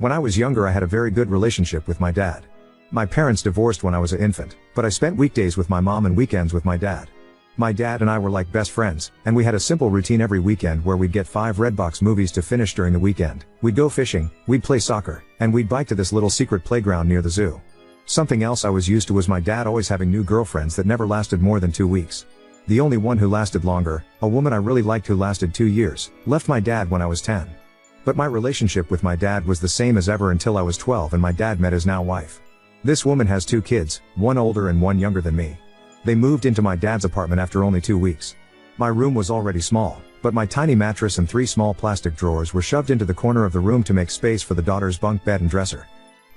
When I was younger, I had a very good relationship with my dad. My parents divorced when I was an infant, but I spent weekdays with my mom and weekends with my dad. My dad and I were like best friends, and we had a simple routine every weekend where we'd get 5 Redbox movies to finish during the weekend. We'd go fishing, we'd play soccer, and we'd bike to this little secret playground near the zoo. Something else I was used to was my dad always having new girlfriends that never lasted more than 2 weeks. The only one who lasted longer, a woman I really liked who lasted 2 years, left my dad when I was 10. But my relationship with my dad was the same as ever until I was 12 and my dad met his now wife. This woman has 2 kids, one older and one younger than me. They moved into my dad's apartment after only 2 weeks. My room was already small, but my tiny mattress and 3 small plastic drawers were shoved into the corner of the room to make space for the daughter's bunk bed and dresser.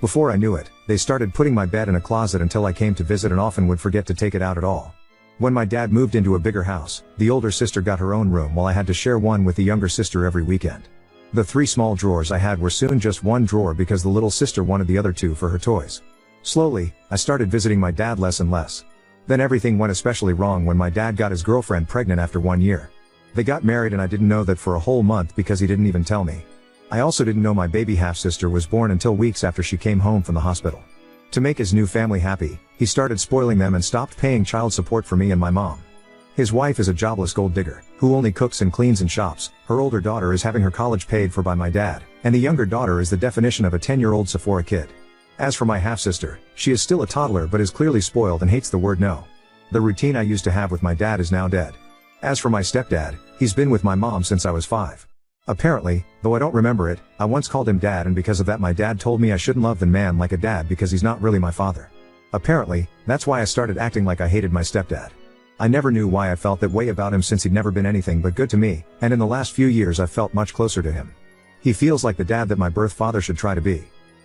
Before I knew it, they started putting my bed in a closet until I came to visit and often would forget to take it out at all. When my dad moved into a bigger house, the older sister got her own room while I had to share one with the younger sister every weekend. The 3 small drawers I had were soon just 1 drawer because the little sister wanted the other 2 for her toys. Slowly, I started visiting my dad less and less. Then everything went especially wrong when my dad got his girlfriend pregnant after 1 year. They got married and I didn't know that for a whole month because he didn't even tell me. I also didn't know my baby half-sister was born until weeks after she came home from the hospital. To make his new family happy, he started spoiling them and stopped paying child support for me and my mom. His wife is a jobless gold digger, who only cooks and cleans and shops. Her older daughter is having her college paid for by my dad, and the younger daughter is the definition of a 10-year-old Sephora kid. As for my half-sister, she is still a toddler but is clearly spoiled and hates the word no. The routine I used to have with my dad is now dead. As for my stepdad, he's been with my mom since I was 5. Apparently, though I don't remember it, I once called him dad and because of that my dad told me I shouldn't love the man like a dad because he's not really my father. Apparently, that's why I started acting like I hated my stepdad. I never knew why I felt that way about him since he'd never been anything but good to me, and in the last few years I've felt much closer to him. He feels like the dad that my birth father should try to be.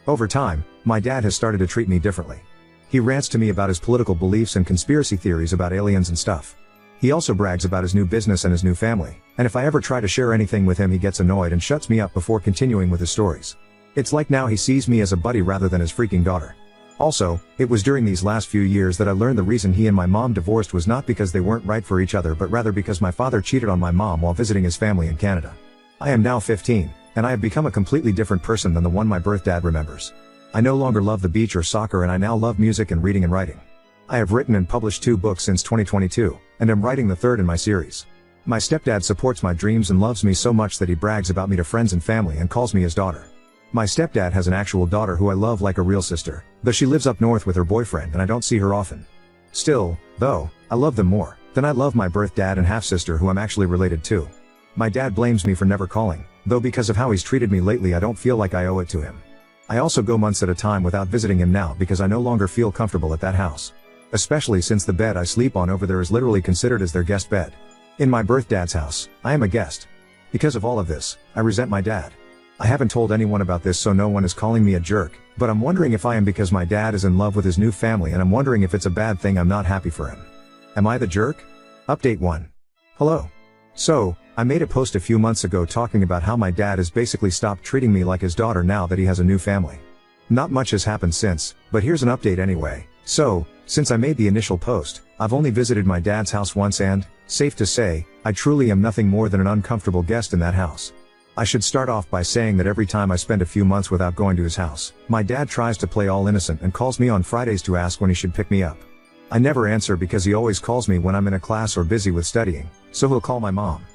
Over time, my dad has started to treat me differently. He rants to me about his political beliefs and conspiracy theories about aliens and stuff. He also brags about his new business and his new family, and if I ever try to share anything with him he gets annoyed and shuts me up before continuing with his stories. It's like now he sees me as a buddy rather than his freaking daughter. Also, it was during these last few years that I learned the reason he and my mom divorced was not because they weren't right for each other but rather because my father cheated on my mom while visiting his family in Canada. I am now 15, and I have become a completely different person than the one my birth dad remembers. I no longer love the beach or soccer and I now love music and reading and writing. I have written and published 2 books since 2022, and am writing the 3rd in my series. My stepdad supports my dreams and loves me so much that he brags about me to friends and family and calls me his daughter. My stepdad has an actual daughter who I love like a real sister, though she lives up north with her boyfriend and I don't see her often. Still, though, I love them more than I love my birth dad and half-sister who I'm actually related to. My dad blames me for never calling, though because of how he's treated me lately I don't feel like I owe it to him. I also go months at a time without visiting him now because I no longer feel comfortable at that house. Especially since the bed I sleep on over there is literally considered as their guest bed. In my birth dad's house, I am a guest. Because of all of this, I resent my dad. I haven't told anyone about this so no one is calling me a jerk, but I'm wondering if I am because my dad is in love with his new family and I'm wondering if it's a bad thing I'm not happy for him. Am I the jerk? Update 1. Hello. So, I made a post a few months ago talking about how my dad has basically stopped treating me like his daughter now that he has a new family. Not much has happened since, but here's an update anyway. So, since I made the initial post, I've only visited my dad's house once and, safe to say, I truly am nothing more than an uncomfortable guest in that house. I should start off by saying that every time I spend a few months without going to his house, my dad tries to play all innocent and calls me on Fridays to ask when he should pick me up. I never answer because he always calls me when I'm in a class or busy with studying, so he'll call my mom.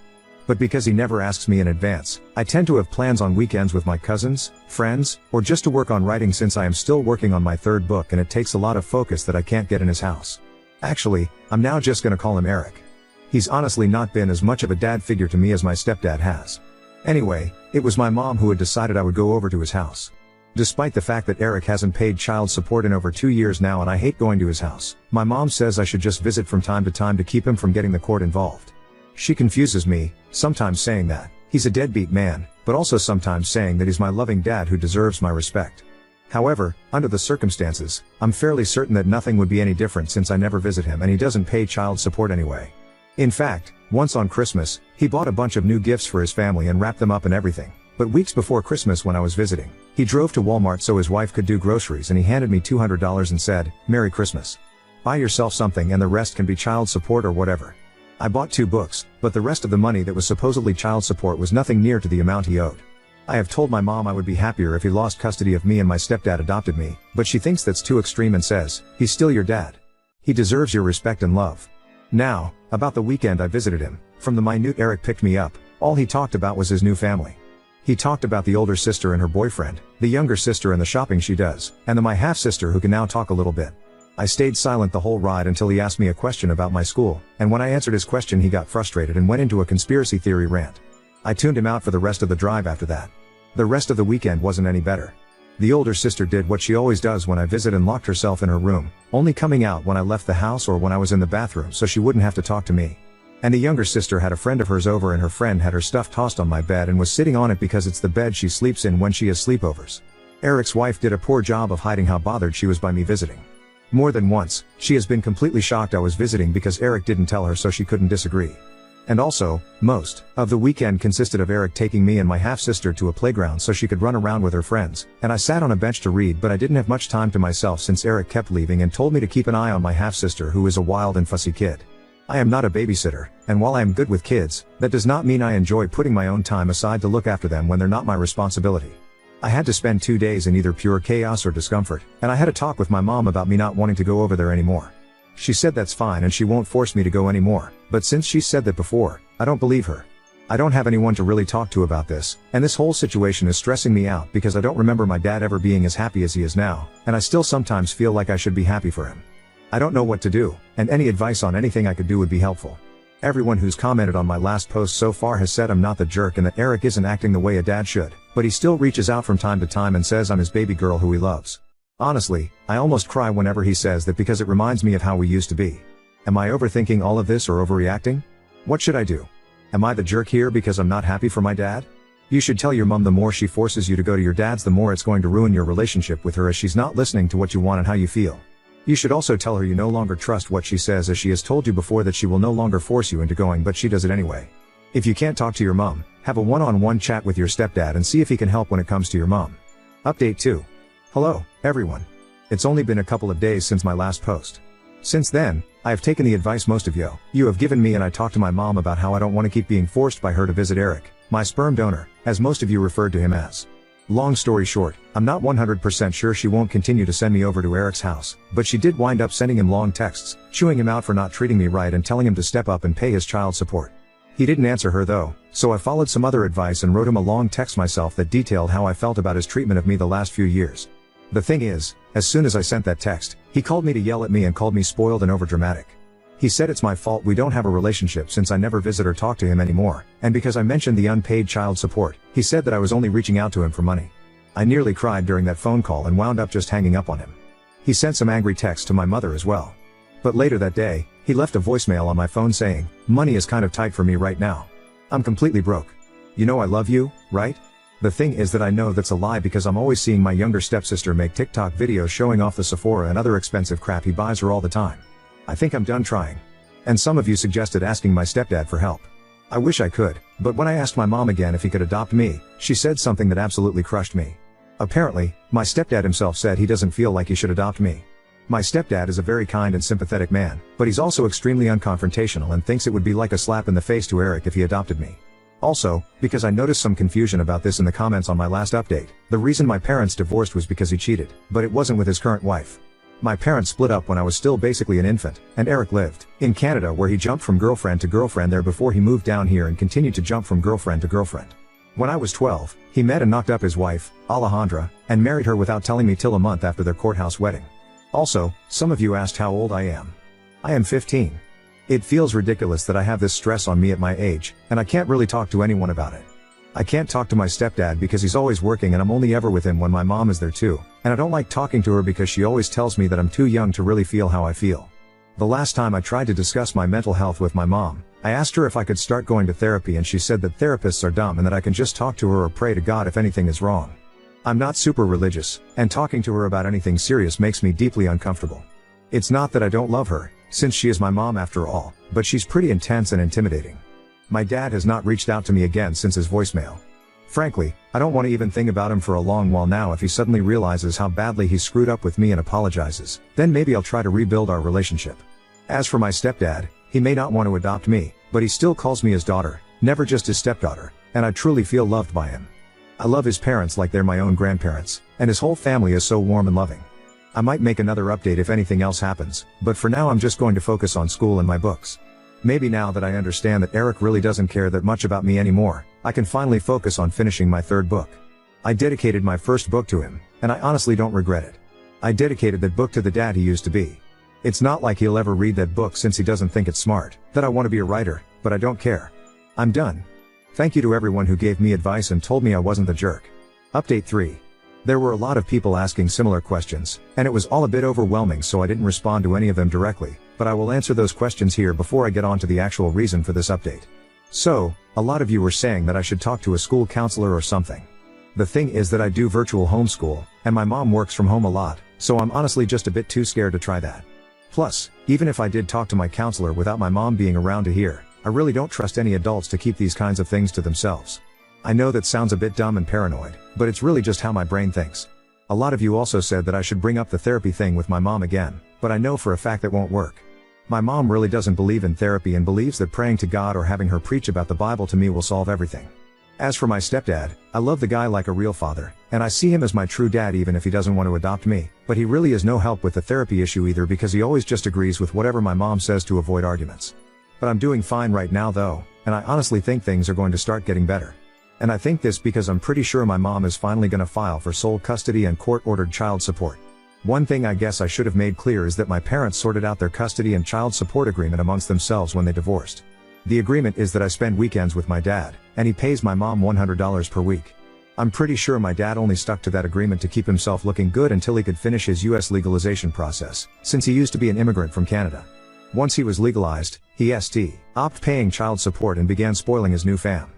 But because he never asks me in advance, I tend to have plans on weekends with my cousins, friends, or just to work on writing since I am still working on my 3rd book and it takes a lot of focus that I can't get in his house. Actually, I'm now just gonna call him Eric. He's honestly not been as much of a dad figure to me as my stepdad has. Anyway, it was my mom who had decided I would go over to his house. Despite the fact that Eric hasn't paid child support in over 2 years now and I hate going to his house, my mom says I should just visit from time to keep him from getting the court involved. She confuses me, sometimes saying that he's a deadbeat man, but also sometimes saying that he's my loving dad who deserves my respect. However, under the circumstances, I'm fairly certain that nothing would be any different since I never visit him and he doesn't pay child support anyway. In fact, once on Christmas, he bought a bunch of new gifts for his family and wrapped them up and everything, but weeks before Christmas when I was visiting, he drove to Walmart so his wife could do groceries and he handed me $200 and said, "Merry Christmas. Buy yourself something and the rest can be child support or whatever." I bought 2 books, but the rest of the money that was supposedly child support was nothing near to the amount he owed. I have told my mom I would be happier if he lost custody of me and my stepdad adopted me, but she thinks that's too extreme and says, he's still your dad. He deserves your respect and love. Now, about the weekend I visited him, from the minute Eric picked me up, all he talked about was his new family. He talked about the older sister and her boyfriend, the younger sister and the shopping she does, and my half-sister who can now talk a little bit. I stayed silent the whole ride until he asked me a question about my school, and when I answered his question he got frustrated and went into a conspiracy theory rant. I tuned him out for the rest of the drive after that. The rest of the weekend wasn't any better. The older sister did what she always does when I visit and locked herself in her room, only coming out when I left the house or when I was in the bathroom so she wouldn't have to talk to me. And the younger sister had a friend of hers over and her friend had her stuff tossed on my bed and was sitting on it because it's the bed she sleeps in when she has sleepovers. Eric's wife did a poor job of hiding how bothered she was by me visiting. More than once, she has been completely shocked I was visiting because Eric didn't tell her so she couldn't disagree. And also, most of the weekend consisted of Eric taking me and my half-sister to a playground so she could run around with her friends, and I sat on a bench to read but I didn't have much time to myself since Eric kept leaving and told me to keep an eye on my half-sister who is a wild and fussy kid. I am not a babysitter, and while I am good with kids, that does not mean I enjoy putting my own time aside to look after them when they're not my responsibility. I had to spend 2 days in either pure chaos or discomfort, and I had a talk with my mom about me not wanting to go over there anymore. She said that's fine and she won't force me to go anymore, but since she said that before, I don't believe her. I don't have anyone to really talk to about this, and this whole situation is stressing me out because I don't remember my dad ever being as happy as he is now, and I still sometimes feel like I should be happy for him. I don't know what to do, and any advice on anything I could do would be helpful. Everyone who's commented on my last post so far has said I'm not the jerk and that Eric isn't acting the way a dad should, but he still reaches out from time to time and says I'm his baby girl who he loves. Honestly, I almost cry whenever he says that because it reminds me of how we used to be. Am I overthinking all of this or overreacting? What should I do? Am I the jerk here because I'm not happy for my dad? You should tell your mom the more she forces you to go to your dad's the more it's going to ruin your relationship with her as she's not listening to what you want and how you feel. You should also tell her you no longer trust what she says as she has told you before that she will no longer force you into going but she does it anyway. If you can't talk to your mom, have a one-on-one chat with your stepdad and see if he can help when it comes to your mom. Update 2. Hello, everyone. It's only been a couple of days since my last post. Since then, I have taken the advice most of you have given me and I talked to my mom about how I don't want to keep being forced by her to visit Eric, my sperm donor, as most of you referred to him as. Long story short, I'm not 100% sure she won't continue to send me over to Eric's house, but she did wind up sending him long texts, chewing him out for not treating me right and telling him to step up and pay his child support. He didn't answer her though, so I followed some other advice and wrote him a long text myself that detailed how I felt about his treatment of me the last few years. The thing is, as soon as I sent that text, he called me to yell at me and called me spoiled and overdramatic. He said it's my fault we don't have a relationship since I never visit or talk to him anymore, and because I mentioned the unpaid child support, he said that I was only reaching out to him for money. I nearly cried during that phone call and wound up just hanging up on him. He sent some angry texts to my mother as well. But later that day, he left a voicemail on my phone saying, "Money is kind of tight for me right now. I'm completely broke. You know I love you, right?" The thing is that I know that's a lie because I'm always seeing my younger stepsister make TikTok videos showing off the Sephora and other expensive crap he buys her all the time. I think I'm done trying. And some of you suggested asking my stepdad for help. I wish I could, but when I asked my mom again if he could adopt me, she said something that absolutely crushed me. Apparently, my stepdad himself said he doesn't feel like he should adopt me. My stepdad is a very kind and sympathetic man, but he's also extremely unconfrontational and thinks it would be like a slap in the face to Eric if he adopted me. Also, because I noticed some confusion about this in the comments on my last update, the reason my parents divorced was because he cheated, but it wasn't with his current wife. My parents split up when I was still basically an infant, and Eric lived in Canada where he jumped from girlfriend to girlfriend there before he moved down here and continued to jump from girlfriend to girlfriend. When I was 12, he met and knocked up his wife, Alejandra, and married her without telling me till a month after their courthouse wedding. Also, some of you asked how old I am. I am 15. It feels ridiculous that I have this stress on me at my age, and I can't really talk to anyone about it. I can't talk to my stepdad because he's always working and I'm only ever with him when my mom is there too, and I don't like talking to her because she always tells me that I'm too young to really feel how I feel. The last time I tried to discuss my mental health with my mom, I asked her if I could start going to therapy and she said that therapists are dumb and that I can just talk to her or pray to God if anything is wrong. I'm not super religious, and talking to her about anything serious makes me deeply uncomfortable. It's not that I don't love her, since she is my mom after all, but she's pretty intense and intimidating. My dad has not reached out to me again since his voicemail. Frankly, I don't want to even think about him for a long while now. If he suddenly realizes how badly he screwed up with me and apologizes, then maybe I'll try to rebuild our relationship. As for my stepdad, he may not want to adopt me, but he still calls me his daughter, never just his stepdaughter, and I truly feel loved by him. I love his parents like they're my own grandparents, and his whole family is so warm and loving. I might make another update if anything else happens, but for now I'm just going to focus on school and my books. Maybe now that I understand that Eric really doesn't care that much about me anymore, I can finally focus on finishing my third book. I dedicated my first book to him, and I honestly don't regret it. I dedicated that book to the dad he used to be. It's not like he'll ever read that book since he doesn't think it's smart, that I want to be a writer, but I don't care. I'm done. Thank you to everyone who gave me advice and told me I wasn't the jerk. Update 3. There were a lot of people asking similar questions, and it was all a bit overwhelming, so I didn't respond to any of them directly, but I will answer those questions here before I get on to the actual reason for this update. So, a lot of you were saying that I should talk to a school counselor or something. The thing is that I do virtual homeschool, and my mom works from home a lot, so I'm honestly just a bit too scared to try that. Plus, even if I did talk to my counselor without my mom being around to hear, I really don't trust any adults to keep these kinds of things to themselves. I know that sounds a bit dumb and paranoid, but it's really just how my brain thinks. A lot of you also said that I should bring up the therapy thing with my mom again, but I know for a fact that won't work. My mom really doesn't believe in therapy and believes that praying to God or having her preach about the Bible to me will solve everything. As for my stepdad, I love the guy like a real father, and I see him as my true dad even if he doesn't want to adopt me, but he really is no help with the therapy issue either because he always just agrees with whatever my mom says to avoid arguments. But I'm doing fine right now though, and I honestly think things are going to start getting better. And I think this because I'm pretty sure my mom is finally gonna file for sole custody and court-ordered child support. One thing I guess I should have made clear is that my parents sorted out their custody and child support agreement amongst themselves when they divorced. The agreement is that I spend weekends with my dad, and he pays my mom $100 per week. I'm pretty sure my dad only stuck to that agreement to keep himself looking good until he could finish his US legalization process, since he used to be an immigrant from Canada. Once he was legalized, he stopped paying child support and began spoiling his new fam.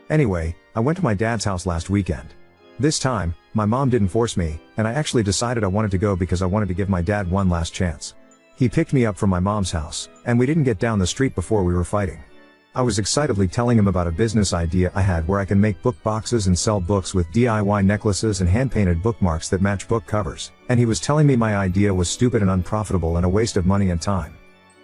Anyway, I went to my dad's house last weekend. This time, my mom didn't force me, and I actually decided I wanted to go because I wanted to give my dad one last chance. He picked me up from my mom's house, and we didn't get down the street before we were fighting. I was excitedly telling him about a business idea I had where I can make book boxes and sell books with DIY necklaces and hand-painted bookmarks that match book covers, and he was telling me my idea was stupid and unprofitable and a waste of money and time.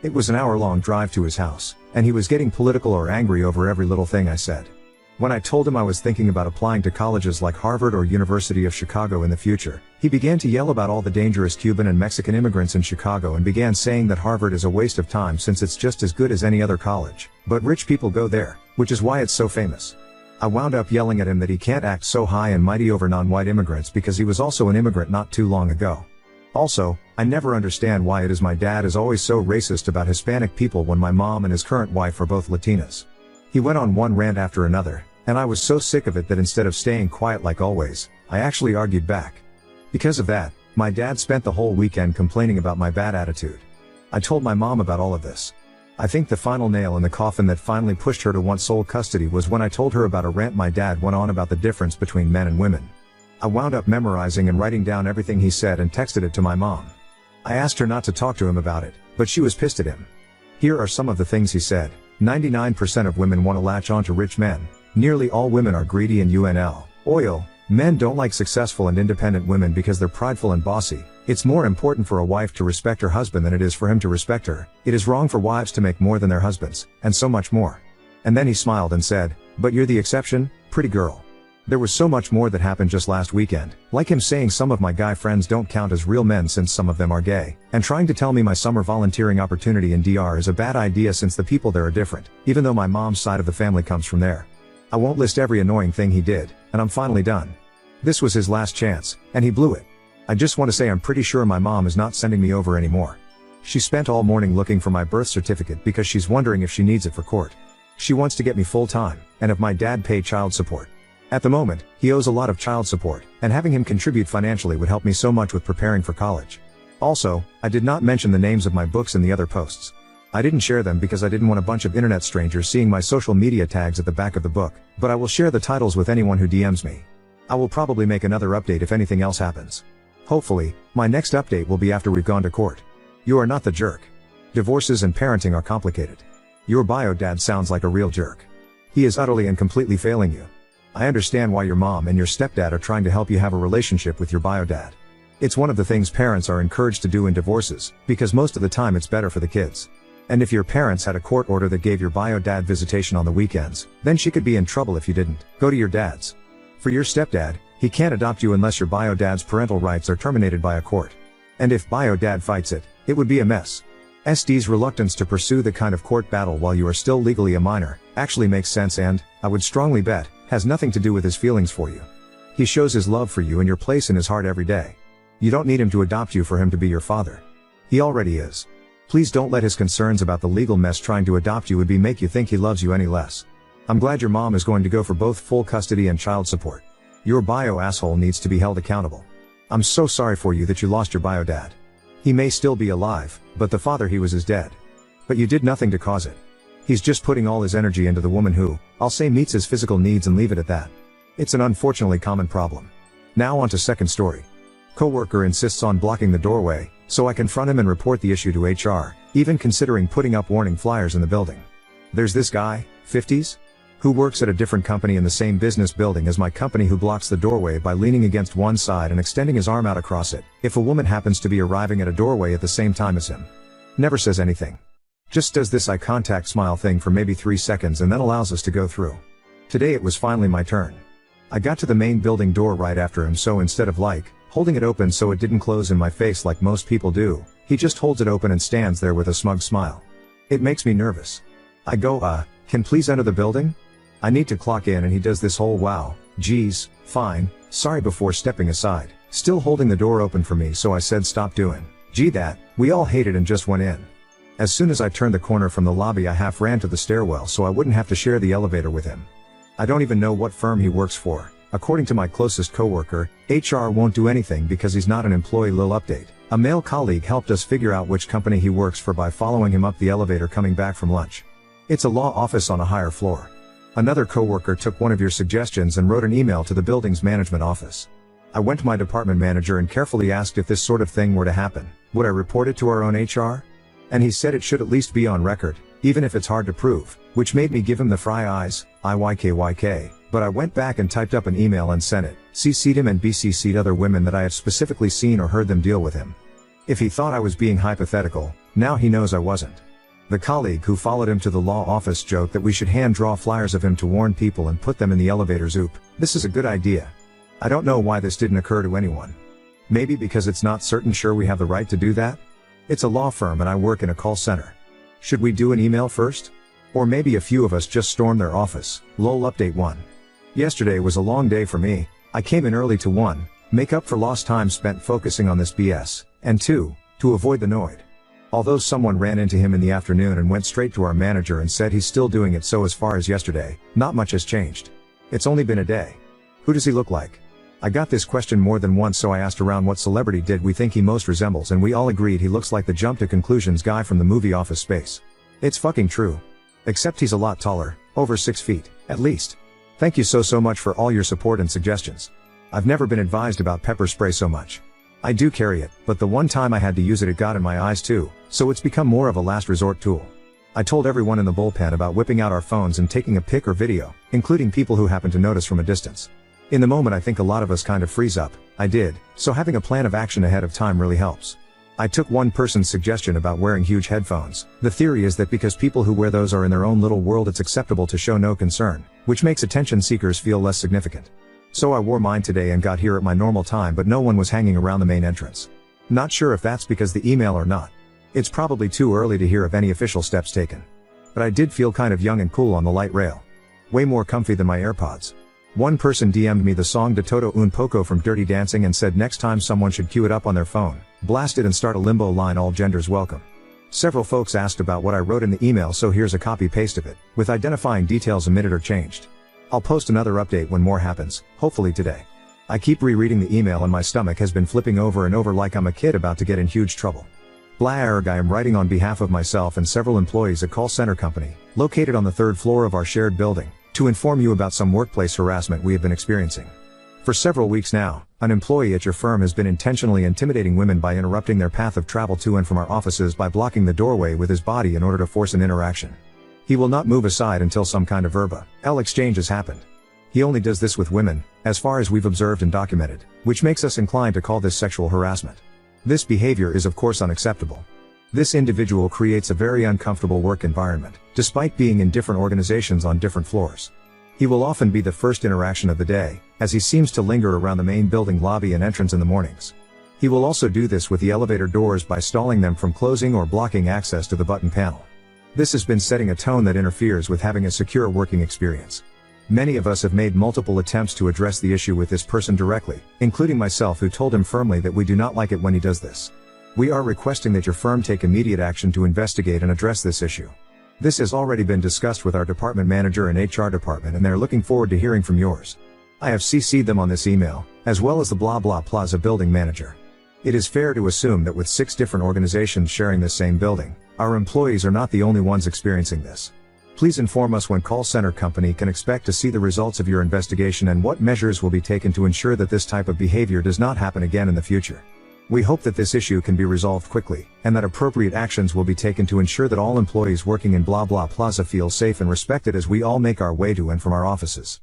It was an hour-long drive to his house, and he was getting political or angry over every little thing I said. When I told him I was thinking about applying to colleges like Harvard or University of Chicago in the future, he began to yell about all the dangerous Cuban and Mexican immigrants in Chicago and began saying that Harvard is a waste of time since it's just as good as any other college, but rich people go there, which is why it's so famous. I wound up yelling at him that he can't act so high and mighty over non-white immigrants because he was also an immigrant not too long ago. Also, I never understand why it is my dad is always so racist about Hispanic people when my mom and his current wife are both Latinas. He went on one rant after another, and I was so sick of it that instead of staying quiet like always, I actually argued back. Because of that, my dad spent the whole weekend complaining about my bad attitude. I told my mom about all of this. I think the final nail in the coffin that finally pushed her to want sole custody was when I told her about a rant my dad went on about the difference between men and women. I wound up memorizing and writing down everything he said and texted it to my mom. I asked her not to talk to him about it, but she was pissed at him. Here are some of the things he said. 99% of women want to latch on to rich men. Nearly all women are greedy and oil. Men don't like successful and independent women because they're prideful and bossy. It's more important for a wife to respect her husband than it is for him to respect her. It is wrong for wives to make more than their husbands, and so much more. And then he smiled and said, "But you're the exception, pretty girl." There was so much more that happened just last weekend, like him saying some of my guy friends don't count as real men since some of them are gay, and trying to tell me my summer volunteering opportunity in DR is a bad idea since the people there are different, even though my mom's side of the family comes from there. I won't list every annoying thing he did, and I'm finally done. This was his last chance, and he blew it. I just want to say I'm pretty sure my mom is not sending me over anymore. She spent all morning looking for my birth certificate because she's wondering if she needs it for court. She wants to get me full-time, and if my dad pay child support. At the moment, he owes a lot of child support, and having him contribute financially would help me so much with preparing for college. Also, I did not mention the names of my books in the other posts. I didn't share them because I didn't want a bunch of internet strangers seeing my social media tags at the back of the book, but I will share the titles with anyone who DMs me. I will probably make another update if anything else happens. Hopefully, my next update will be after we've gone to court. You are not the jerk. Divorces and parenting are complicated. Your bio dad sounds like a real jerk. He is utterly and completely failing you. I understand why your mom and your stepdad are trying to help you have a relationship with your bio dad. It's one of the things parents are encouraged to do in divorces, because most of the time it's better for the kids. And if your parents had a court order that gave your bio dad visitation on the weekends, then she could be in trouble if you didn't. Go to your dad's. For your stepdad, he can't adopt you unless your bio dad's parental rights are terminated by a court. And if bio dad fights it, it would be a mess. SD's reluctance to pursue the kind of court battle while you are still legally a minor, actually makes sense and, I would strongly bet, has nothing to do with his feelings for you. He shows his love for you and your place in his heart every day. You don't need him to adopt you for him to be your father. He already is. Please don't let his concerns about the legal mess trying to adopt you would be make you think he loves you any less. I'm glad your mom is going to go for both full custody and child support. Your bio asshole needs to be held accountable. I'm so sorry for you that you lost your bio dad. He may still be alive, but the father he was is dead. But you did nothing to cause it. He's just putting all his energy into the woman who, I'll say, meets his physical needs and leave it at that. It's an unfortunately common problem. Now on to second story. Coworker insists on blocking the doorway, so I confront him and report the issue to HR, even considering putting up warning flyers in the building. There's this guy, 50s, who works at a different company in the same business building as my company who blocks the doorway by leaning against one side and extending his arm out across it, if a woman happens to be arriving at a doorway at the same time as him. Never says anything. Just does this eye contact smile thing for maybe 3 seconds and then allows us to go through. Today it was finally my turn. I got to the main building door right after him, so instead of holding it open so it didn't close in my face like most people do, he just holds it open and stands there with a smug smile. It makes me nervous. I go, can please enter the building? I need to clock in and he does this whole wow, geez, fine, sorry before stepping aside, still holding the door open for me, so I said stop doing, gee that, we all hate it and just went in. As soon as I turned the corner from the lobby I half ran to the stairwell so I wouldn't have to share the elevator with him. I don't even know what firm he works for. According to my closest coworker, HR won't do anything because he's not an employee. Lil update. A male colleague helped us figure out which company he works for by following him up the elevator coming back from lunch. It's a law office on a higher floor. Another coworker took one of your suggestions and wrote an email to the building's management office. I went to my department manager and carefully asked if this sort of thing were to happen, would I report it to our own HR? And he said it should at least be on record, even if it's hard to prove, which made me give him the fry eyes, IYKYK, but I went back and typed up an email and sent it, CC'd him and BCC'd other women that I have specifically seen or heard them deal with him. If he thought I was being hypothetical, now he knows I wasn't. The colleague who followed him to the law office joked that we should hand draw flyers of him to warn people and put them in the elevators. Oop, this is a good idea. I don't know why this didn't occur to anyone. Maybe because it's not certain sure we have the right to do that? It's a law firm and I work in a call center. Should we do an email first? Or maybe a few of us just storm their office. Lol update 1. Yesterday was a long day for me. I came in early to 1, make up for lost time spent focusing on this BS, and 2, to avoid the noid. Although someone ran into him in the afternoon and went straight to our manager and said he's still doing it, so as far as yesterday, not much has changed. It's only been a day. Who does he look like? I got this question more than once, so I asked around what celebrity did we think he most resembles, and we all agreed he looks like the jump to conclusions guy from the movie Office Space. It's fucking true. Except he's a lot taller, over 6 feet, at least. Thank you so much for all your support and suggestions. I've never been advised about pepper spray so much. I do carry it, but the one time I had to use it got in my eyes too, so it's become more of a last resort tool. I told everyone in the bullpen about whipping out our phones and taking a pic or video, including people who happen to notice from a distance. In the moment I think a lot of us kind of freeze up, I did, so having a plan of action ahead of time really helps. I took one person's suggestion about wearing huge headphones. The theory is that because people who wear those are in their own little world, it's acceptable to show no concern, which makes attention seekers feel less significant. So I wore mine today and got here at my normal time, but no one was hanging around the main entrance. Not sure if that's because the email or not. It's probably too early to hear of any official steps taken. But I did feel kind of young and cool on the light rail. Way more comfy than my AirPods. One person DM'd me the song De Todo Un Poco from Dirty Dancing and said next time someone should cue it up on their phone, blast it and start a limbo line, all genders welcome. Several folks asked about what I wrote in the email, so here's a copy-paste of it, with identifying details omitted or changed. I'll post another update when more happens, hopefully today. I keep rereading the email and my stomach has been flipping over and over like I'm a kid about to get in huge trouble. Blah, I am writing on behalf of myself and several employees at call center company, located on the 3rd floor of our shared building, to inform you about some workplace harassment we have been experiencing. For several weeks now, an employee at your firm has been intentionally intimidating women by interrupting their path of travel to and from our offices by blocking the doorway with his body in order to force an interaction. He will not move aside until some kind of verbal exchange has happened. He only does this with women, as far as we've observed and documented, which makes us inclined to call this sexual harassment. This behavior is of course unacceptable. This individual creates a very uncomfortable work environment, despite being in different organizations on different floors. He will often be the first interaction of the day, as he seems to linger around the main building lobby and entrance in the mornings. He will also do this with the elevator doors by stalling them from closing or blocking access to the button panel. This has been setting a tone that interferes with having a secure working experience. Many of us have made multiple attempts to address the issue with this person directly, including myself, who told him firmly that we do not like it when he does this. We are requesting that your firm take immediate action to investigate and address this issue. This has already been discussed with our department manager and HR department, and they're looking forward to hearing from yours. I have CC'd them on this email, as well as the blah blah plaza building manager. It is fair to assume that with 6 different organizations sharing this same building, our employees are not the only ones experiencing this. Please inform us when call center company can expect to see the results of your investigation and what measures will be taken to ensure that this type of behavior does not happen again in the future. We hope that this issue can be resolved quickly, and that appropriate actions will be taken to ensure that all employees working in blah blah plaza feel safe and respected as we all make our way to and from our offices.